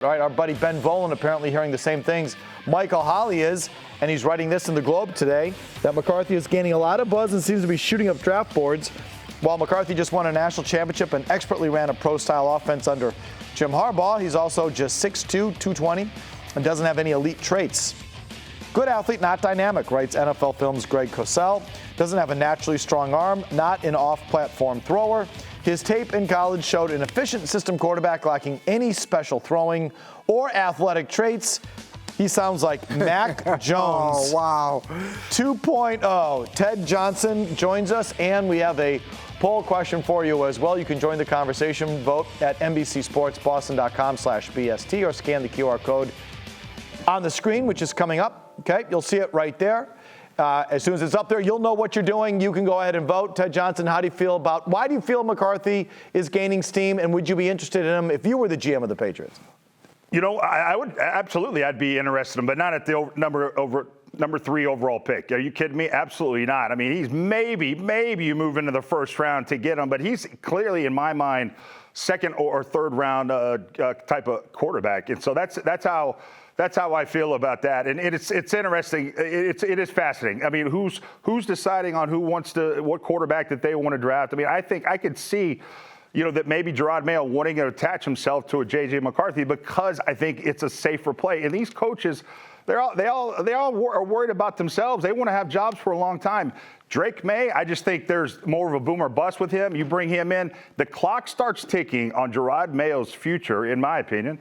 All right, our buddy Ben Volen apparently hearing the same things Michael Holley is, and he's writing this in the Globe today, that McCarthy is gaining a lot of buzz and seems to be shooting up draft boards. While McCarthy just won a national championship and expertly ran a pro-style offense under Jim Harbaugh, he's also just 6'2", 220, and doesn't have any elite traits. Good athlete, not dynamic, writes NFL Films' Greg Cosell. Doesn't have a naturally strong arm, not an off-platform thrower. His tape in college showed an efficient system quarterback lacking any special throwing or athletic traits. He sounds like Mac Jones. Oh, wow. 2.0. Ted Johnson joins us, and we have a poll question for you as well. You can join the conversation. Vote at NBCSportsBoston.com/BST or scan the QR code on the screen, which is coming up. Okay, you'll see it right there. As soon as it's up there, you'll know what you're doing. You can go ahead and vote. Ted Johnson, why do you feel McCarthy is gaining steam, and would you be interested in him if you were the GM of the Patriots? You know, I would absolutely. I'd be interested in him, but not at the number 3 overall pick. Are you kidding me? Absolutely not. I mean, he's maybe you move into the first round to get him, but he's clearly, in my mind, second or third round type of quarterback, and so that's how I feel about that. And it's interesting. It is fascinating. I mean, who's deciding on what quarterback that they want to draft? I mean, I think I could see, that maybe Drake Maye wanting to attach himself to a J.J. McCarthy because I think it's a safer play. And these coaches, they all are worried about themselves. They want to have jobs for a long time. Drake Maye, I just think there's more of a boom or bust with him. You bring him in, the clock starts ticking on Drake Maye's future, in my opinion,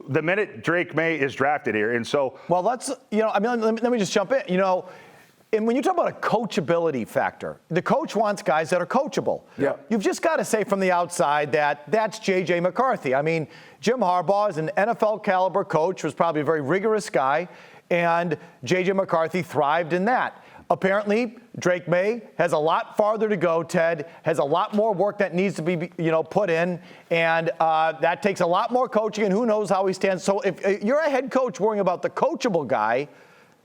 the minute Drake Maye is drafted here. And so, well, let me just jump in. And when you talk about a coachability factor, the coach wants guys that are coachable. Yeah. You've just got to say from the outside that that's J.J. McCarthy. I mean, Jim Harbaugh is an NFL caliber coach, was probably a very rigorous guy, and J.J. McCarthy thrived in that. Apparently, Drake Maye has a lot farther to go, Ted, has a lot more work that needs to be, put in, and that takes a lot more coaching, and who knows how he stands. So if you're a head coach worrying about the coachable guy,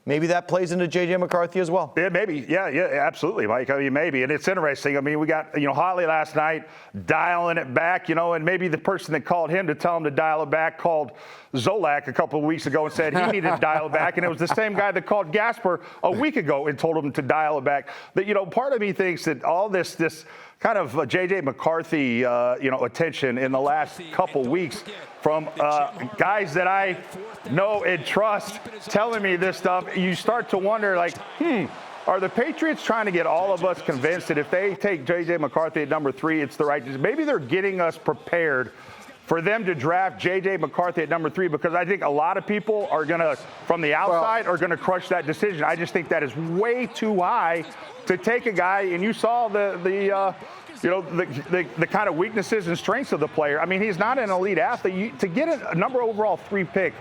maybe that plays into J.J. McCarthy as well. Yeah, maybe. Yeah, absolutely, Mike. I mean, maybe. And it's interesting. I mean, we got, Holley last night dialing it back, and maybe the person that called him to tell him to dial it back called Zolak a couple of weeks ago and said he needed to dial it back. And it was the same guy that called Gasper a week ago and told him to dial it back. That, part of me thinks that all this kind of J.J. McCarthy, attention in the last couple weeks from guys that I know and trust telling me this stuff, you start to wonder, are the Patriots trying to get all of us convinced that if they take J.J. McCarthy at number 3, it's the right decision? Maybe they're getting us prepared for them to draft J.J. McCarthy at number 3, because I think a lot of people are going to, from the outside, are going to crush that decision. I just think that is way too high to take a guy, and you saw the kind of weaknesses and strengths of the player. I mean, he's not an elite athlete. To get a number overall 3 pick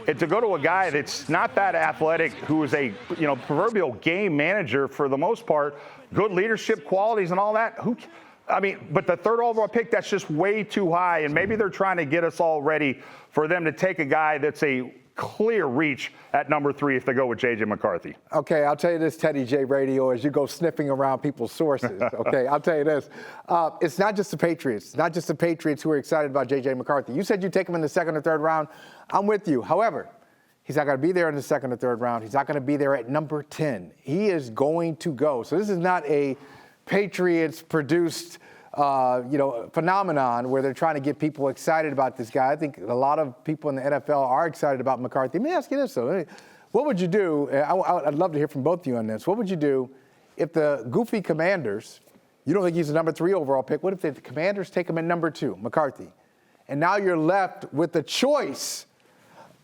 and to go to a guy that's not that athletic, who is a proverbial game manager for the most part, good leadership qualities and all that, but the 3rd overall pick, that's just way too high. And maybe they're trying to get us all ready for them to take a guy that's a clear reach at number 3 if they go with J.J. McCarthy. Okay, I'll tell you this, Teddy J Radio, as you go sniffing around people's sources. Okay, I'll tell you this. It's not just the Patriots. Not just the Patriots who are excited about J.J. McCarthy. You said you take him in the 2nd or 3rd round. I'm with you. However, he's not going to be there in the 2nd or 3rd round. He's not going to be there at number 10. He is going to go. So this is not a Patriots-produced phenomenon where they're trying to get people excited about this guy. I think a lot of people in the NFL are excited about McCarthy. Let me ask you this, though. What would you do? I'd love to hear from both of you on this. What would you do if the goofy Commanders, you don't think he's a number 3 overall pick, what if the Commanders take him at number 2, McCarthy? And now you're left with the choice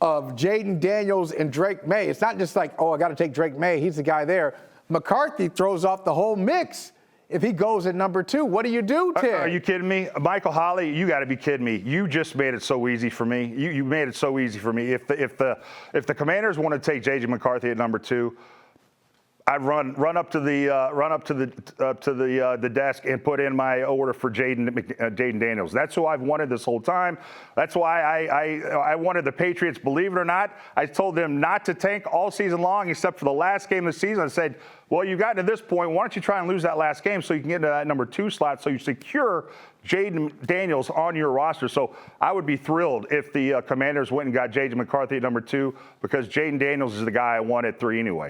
of Jayden Daniels and Drake Maye. It's not just like, I got to take Drake Maye. He's the guy there. McCarthy throws off the whole mix if he goes at number 2. What do you do, Tim? Are you kidding me? Michael Holley, you got to be kidding me. You just made it so easy for me. You made it so easy for me. If the Commanders want to take J.J. McCarthy at number 2, I'd run up to the desk and put in my order for Jayden Daniels. That's who I've wanted this whole time. That's why I wanted the Patriots. Believe it or not, I told them not to tank all season long except for the last game of the season. I said, well, you've gotten to this point. Why don't you try and lose that last game so you can get into that number 2 slot so you secure Jayden Daniels on your roster. So I would be thrilled if the Commanders went and got J.J. McCarthy at number 2 because Jayden Daniels is the guy I want at 3 anyway.